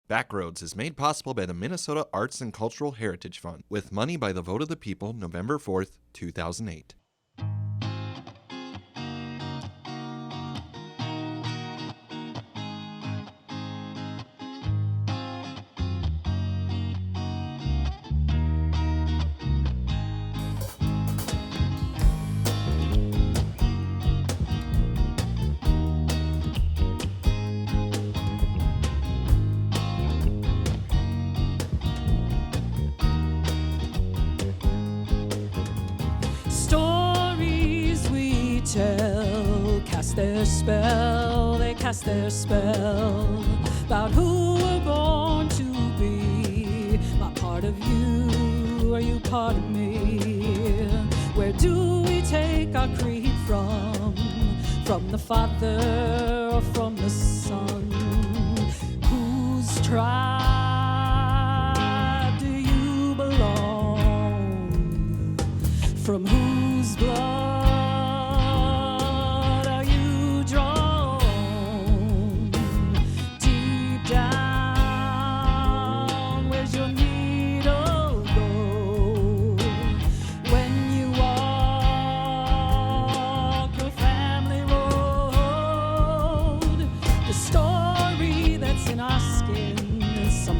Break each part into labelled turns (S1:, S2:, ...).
S1: Backroads is made possible by the Minnesota Arts and Cultural Heritage Fund, with money by the vote of the people November 4th, 2008.
S2: They cast their spell about who we're born to be. Am I part of you? Are you part of me? Where do we take our creed from? From the Father or from the Son? Whose tribe do you belong? From whose blood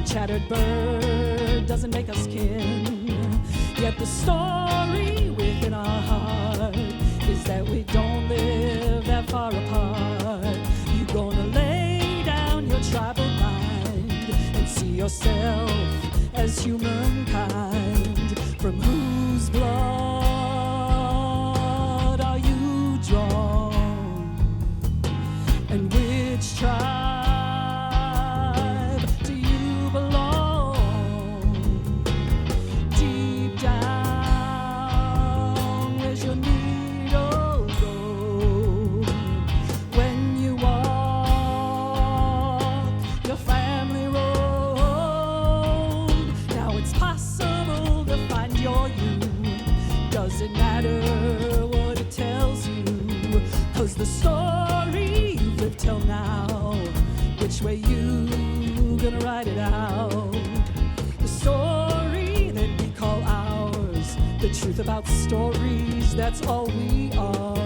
S2: shattered bird doesn't make us kin. Yet the story within our heart is that we don't live that far apart. You're gonna lay down your tribal mind and see yourself as humankind. From whose blood are you drawn? And which tribe the story you've lived till now? Which way you gonna write it out? The story that we call ours, the truth about stories, that's all we are.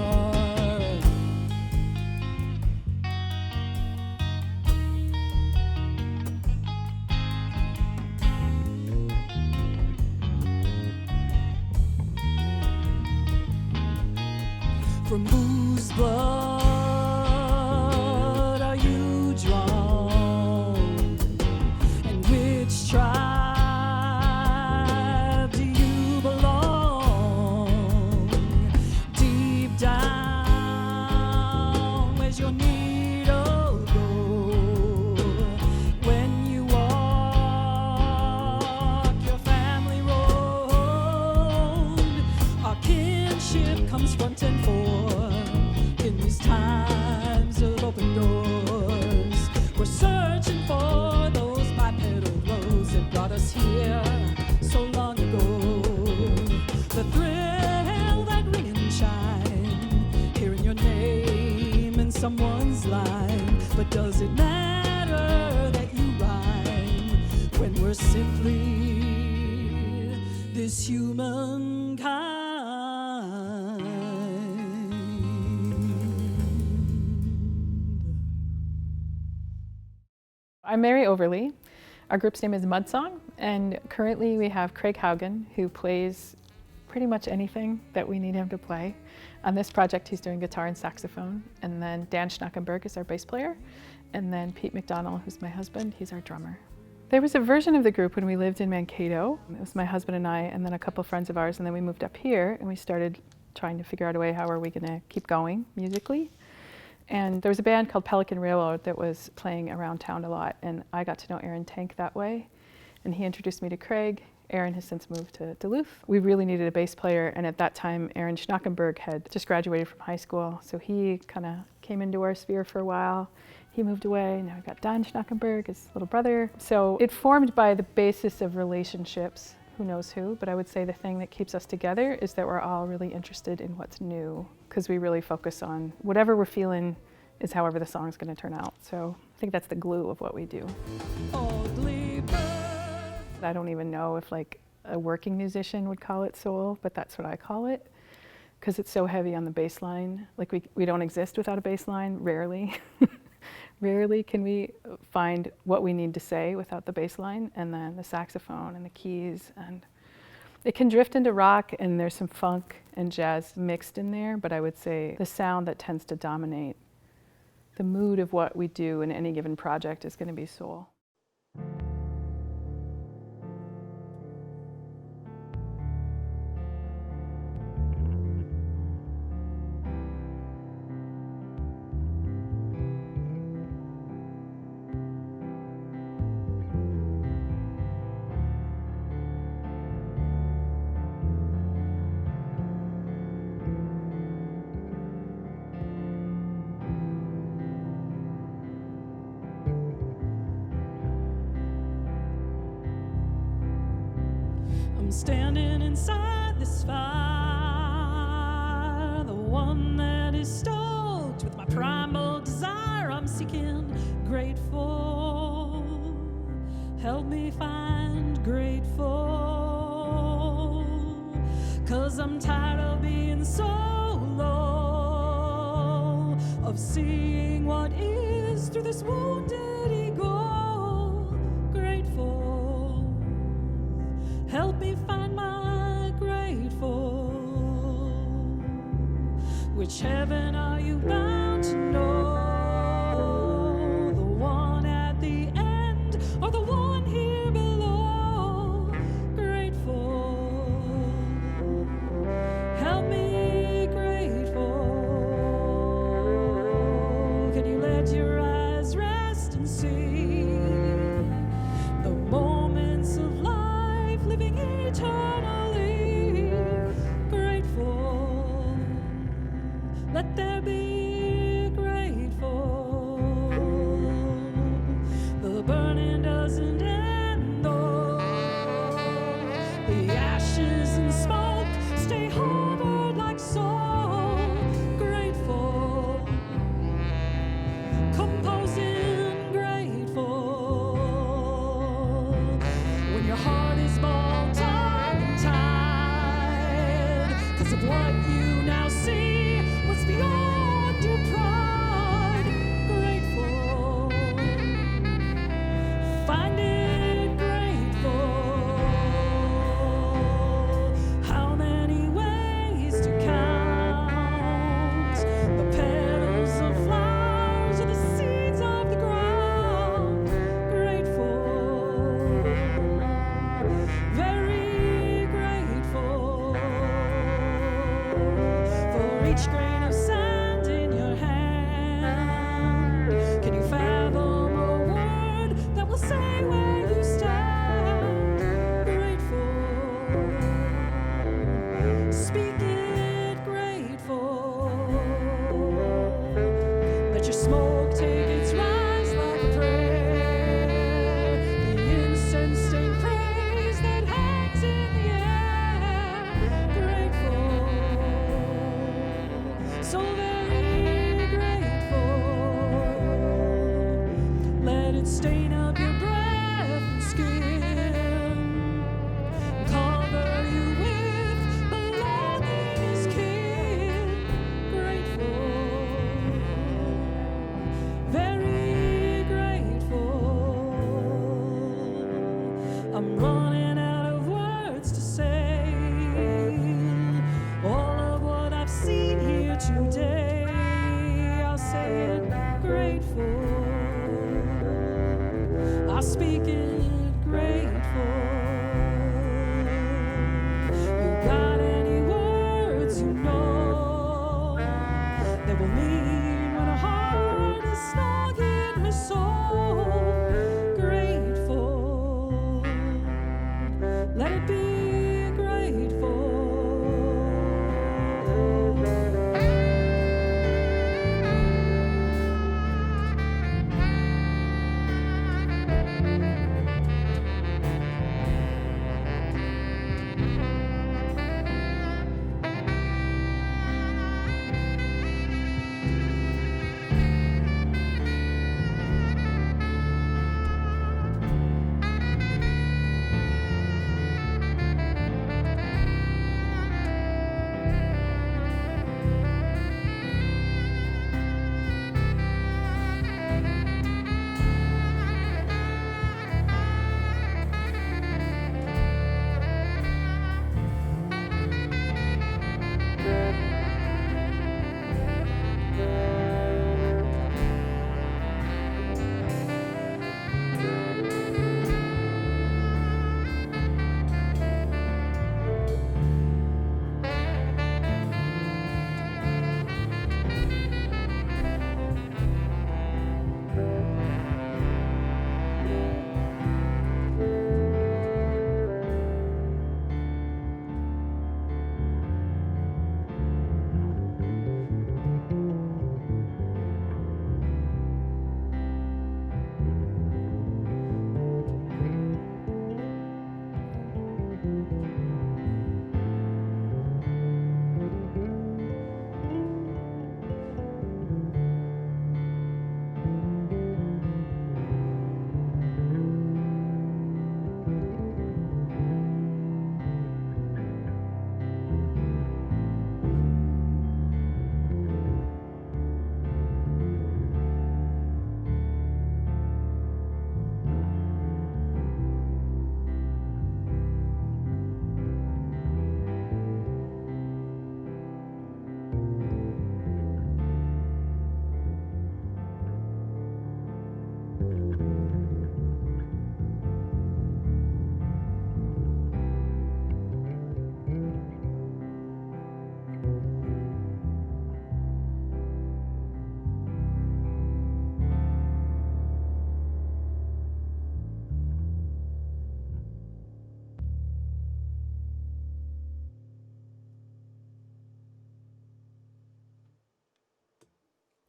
S2: From whose blood are you drawn? And which tribe do you belong? Deep down, where's your needle go? When you walk your family road, our kinship comes front and forth. In these times of open doors, we're searching for those bipedal roads that brought us here so long ago. The thrill, that ring and shine, hearing your name in someone's line. But does it matter that you rhyme when we're simply this humankind?
S3: I'm Mary Overly. Our group's name is Mudsong, and currently we have Craig Haugen, who plays pretty much anything that we need him to play. On this project, he's doing guitar and saxophone, and then Dan Schnackenberg is our bass player, and then Pete McDonald, who's my husband, he's our drummer. There was a version of the group when we lived in Mankato. It was my husband and I, and then a couple friends of ours, and then we moved up here, and we started trying to figure out a way, how are we gonna keep going musically? And there was a band called Pelican Railroad that was playing around town a lot, and I got to know Aaron Tank that way, and he introduced me to Craig. Aaron has since moved to Duluth. We really needed a bass player, and at that time, Aaron Schnackenberg had just graduated from high school, so he kind of came into our sphere for a while. He moved away, now we've got Dan Schnackenberg, his little brother. So it formed by the basis of relationships, who knows who, but I would say the thing that keeps us together is that we're all really interested in what's new, because we really focus on whatever we're feeling is however the song's going to turn out. So I think that's the glue of what we do.
S2: Oh,
S3: I don't even know if like a working musician would call it soul, but that's what I call it, because it's so heavy on the bass line. Like we don't exist without a bass line, rarely. Rarely can we find what we need to say without the bass line, and then the saxophone and the keys, and it can drift into rock, and there's some funk and jazz mixed in there, but I would say the sound that tends to dominate the mood of what we do in any given project is going to be soul.
S2: I'm standing inside this fire, the one that is stoked with my primal desire. I'm seeking grateful, help me find grateful, 'cause I'm tired of being so low, of seeing what is through this wounded ego. Grateful, help me find my grateful. Which heaven are you bound to know? The one at the end or the one here below? Grateful, help me grateful. Can you let your eyes rest and see the moments of life living eternally? Grateful, let there be grateful. The burning doesn't end though, the ashes and smoke stay hovered like so. Grateful, composing grateful. When your heart is ball tongue tied, 'cause of what you now see was beyond your pride. Grateful, find it grateful. How many ways to count the petals of flowers or the seeds of the ground? Grateful, very grateful for each grain of sand in your hand. Can you fathom a word that will say where you stand? Grateful, speak it grateful. Let your smoke take its rise like a prayer, the incense stained praise that hangs in the air. Grateful, so very grateful. Let it stain up your breath and skin, cover you with belonging as kin. Grateful, very grateful. I'm running out of words to say all of what I've seen here today. I'll say it grateful, I speak it grateful. You got any words you know that will mean when a heart is snug in my soul? Grateful, let it be grateful.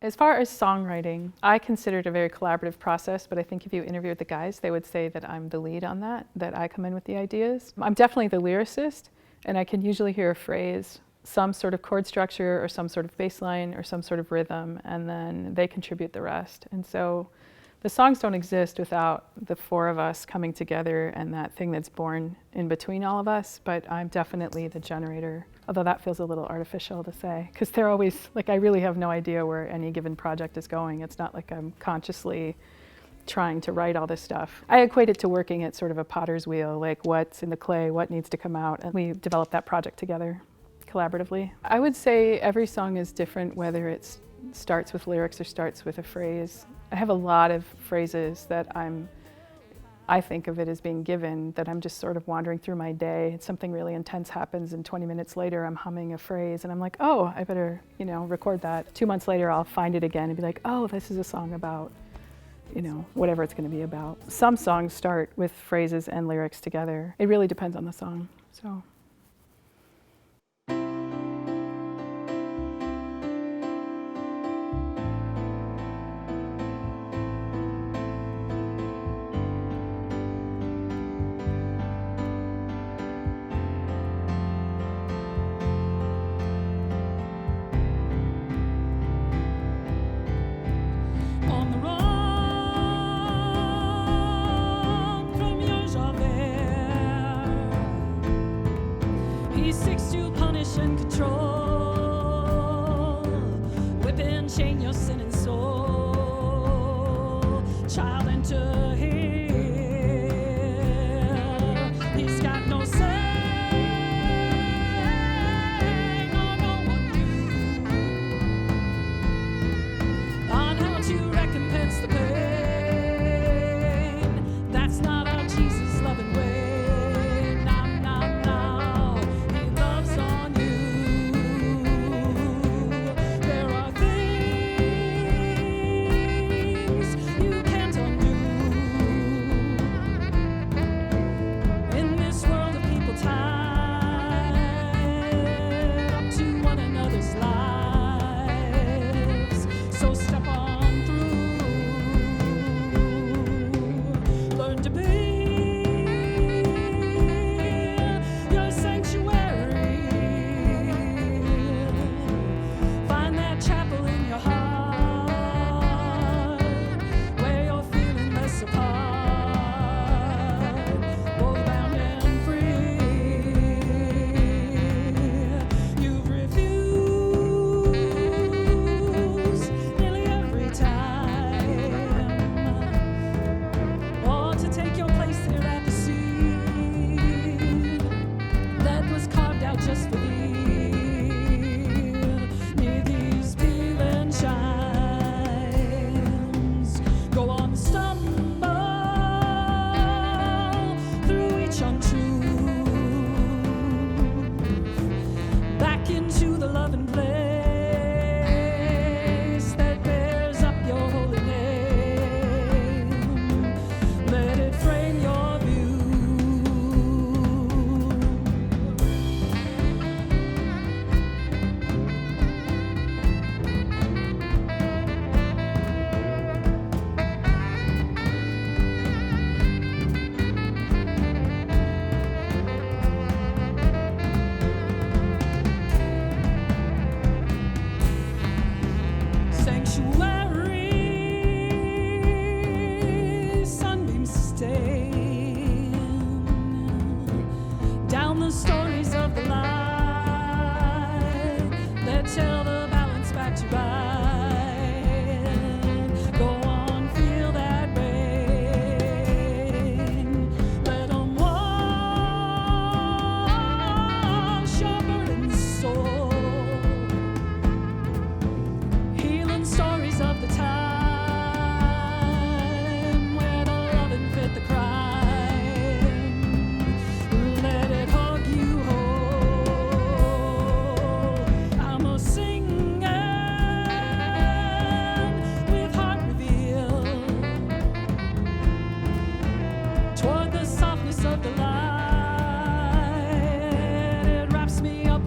S3: As far as songwriting, I consider it a very collaborative process, but I think if you interviewed the guys, they would say that I'm the lead on that I come in with the ideas. I'm definitely the lyricist, and I can usually hear a phrase, some sort of chord structure or some sort of bass line or some sort of rhythm, and then they contribute the rest. And so the songs don't exist without the four of us coming together and that thing that's born in between all of us, but I'm definitely the generator. Although that feels a little artificial to say, because they're always, like, I really have no idea where any given project is going. It's not like I'm consciously trying to write all this stuff. I equate it to working at sort of a potter's wheel, like what's in the clay, what needs to come out, and we develop that project together collaboratively. I would say every song is different, whether it starts with lyrics or starts with a phrase. I have a lot of phrases that I think of it as being given, that I'm just sort of wandering through my day. Something really intense happens and 20 minutes later I'm humming a phrase and I'm like, oh, I better, record that. 2 months later I'll find it again and be like, oh, this is a song about, whatever it's going to be about. Some songs start with phrases and lyrics together. It really depends on the song. So.
S2: He seeks to punish and control, whip and chain your sin and soul, child enter here. He's got no say, nor no one do on how to recompense the pain. That's not our Jesus loving way.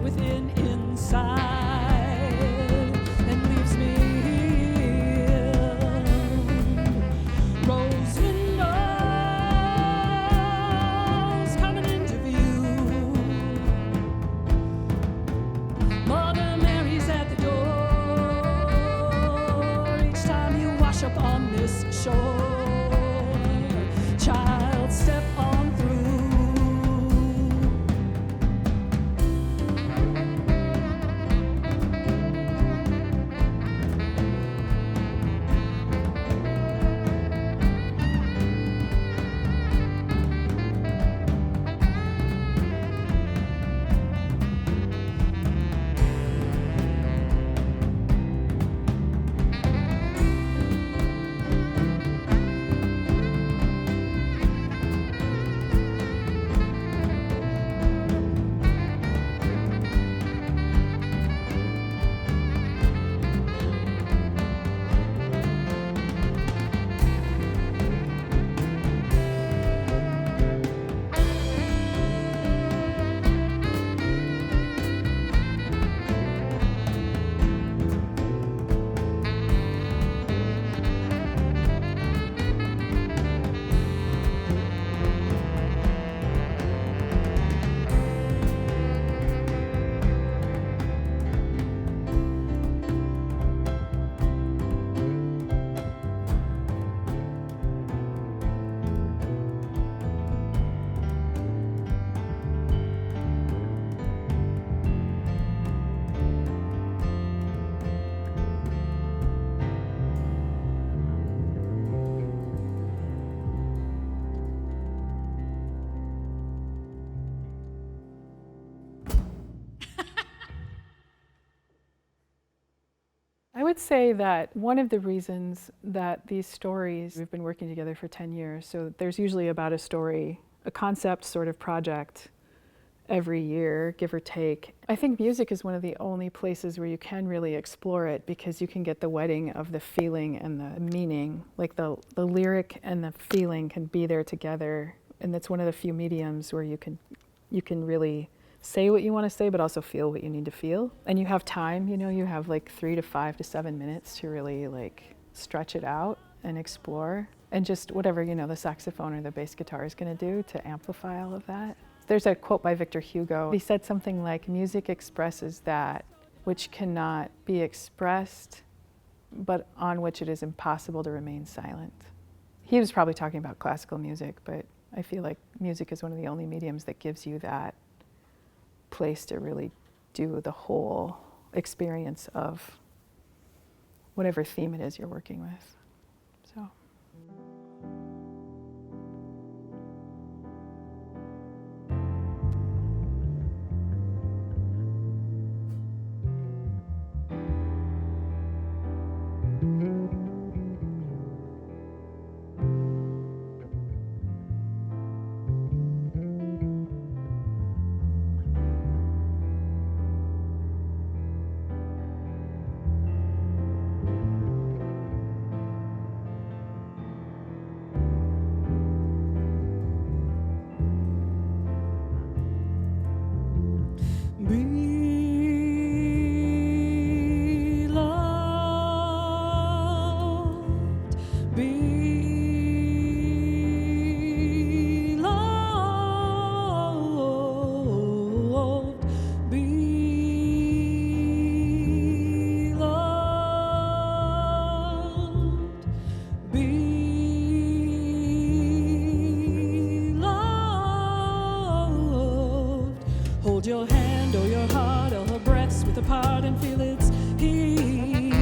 S2: Within inside and leaves me
S3: would say that one of the reasons that these stories, we've been working together for 10 years, so there's usually about a story, a concept sort of project every year, give or take. I think music is one of the only places where you can really explore it, because you can get the wedding of the feeling and the meaning. Like the lyric and the feeling can be there together, and it's one of the few mediums where you can really say what you want to say, but also feel what you need to feel. And you have time, you have like 3 to 5 to 7 minutes to really like stretch it out and explore. And just whatever, the saxophone or the bass guitar is going to do to amplify all of that. There's a quote by Victor Hugo. He said something like, music expresses that which cannot be expressed, but on which it is impossible to remain silent. He was probably talking about classical music, but I feel like music is one of the only mediums that gives you that place to really do the whole experience of whatever theme it is you're working with. So.
S2: Hold your hand or your heart or her breaths with a part and feel its heat.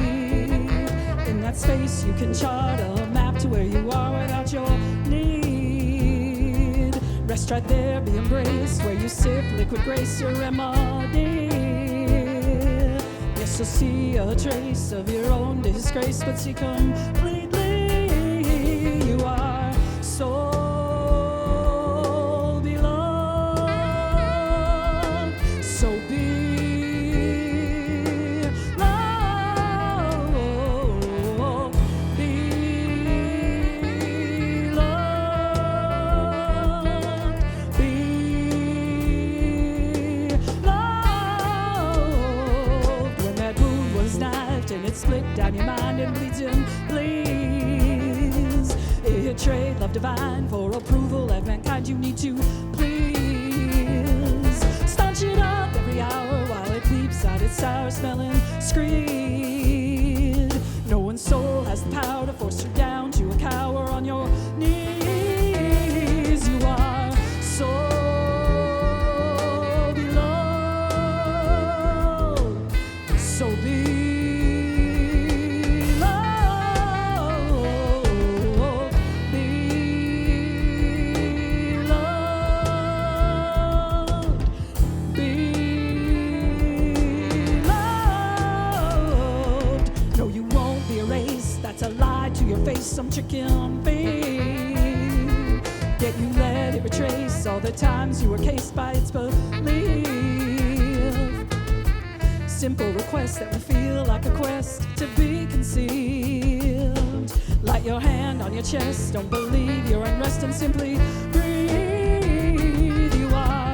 S2: In that space you can chart a map to where you are without your need. Rest right there, be embraced, where you sip liquid grace, your remedy. Yes, you'll see a trace of your own disgrace, but see completely you are so split down your mind and bleeds and bleeds. It trade love divine for approval of mankind. You need to please staunch it up every hour while it weeps out its sour smelling screed. No one's soul has the power to force you down to a cower on your knees. You are so beloved, so be. Some chicken bean. Yet you let it retrace all the times you were cased by its belief. Simple request that will feel like a quest to be concealed. Light your hand on your chest, don't believe your unrest, and simply breathe. You are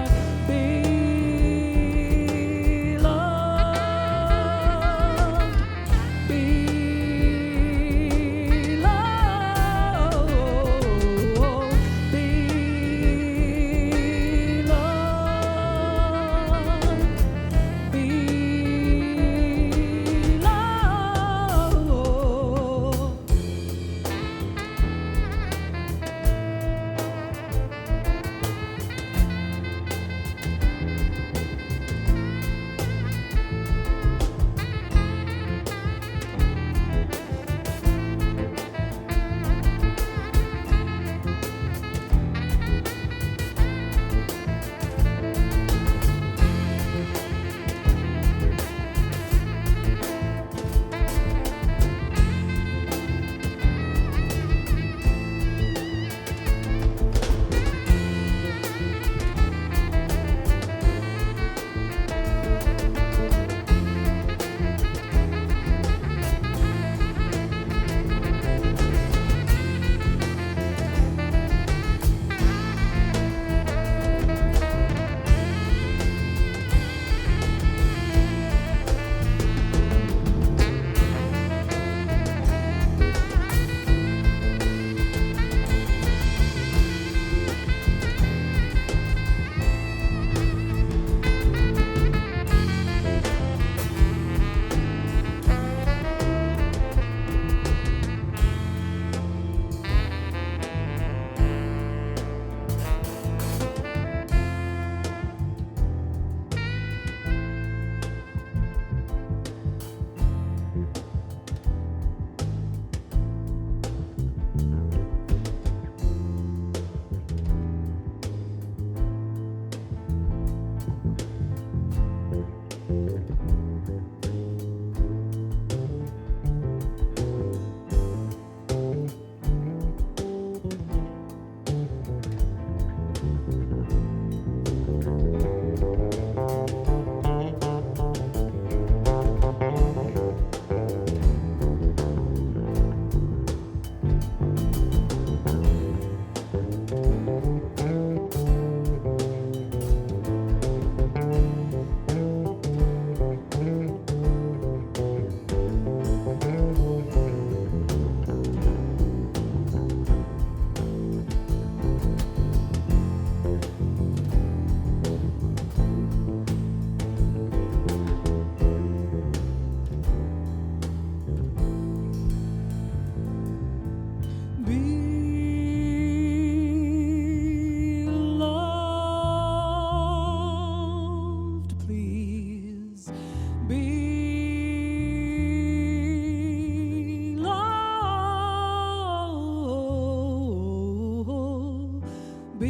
S2: be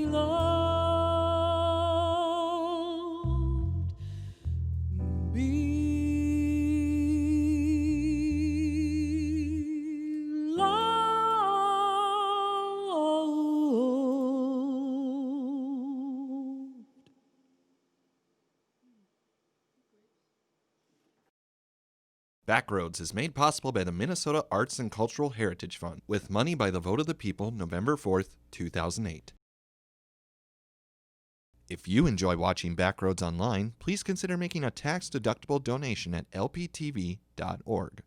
S2: loved, be loved.
S1: Backroads is made possible by the Minnesota Arts and Cultural Heritage Fund, with money by the vote of the people November 4th, 2008. If you enjoy watching Backroads online, please consider making a tax-deductible donation at lptv.org.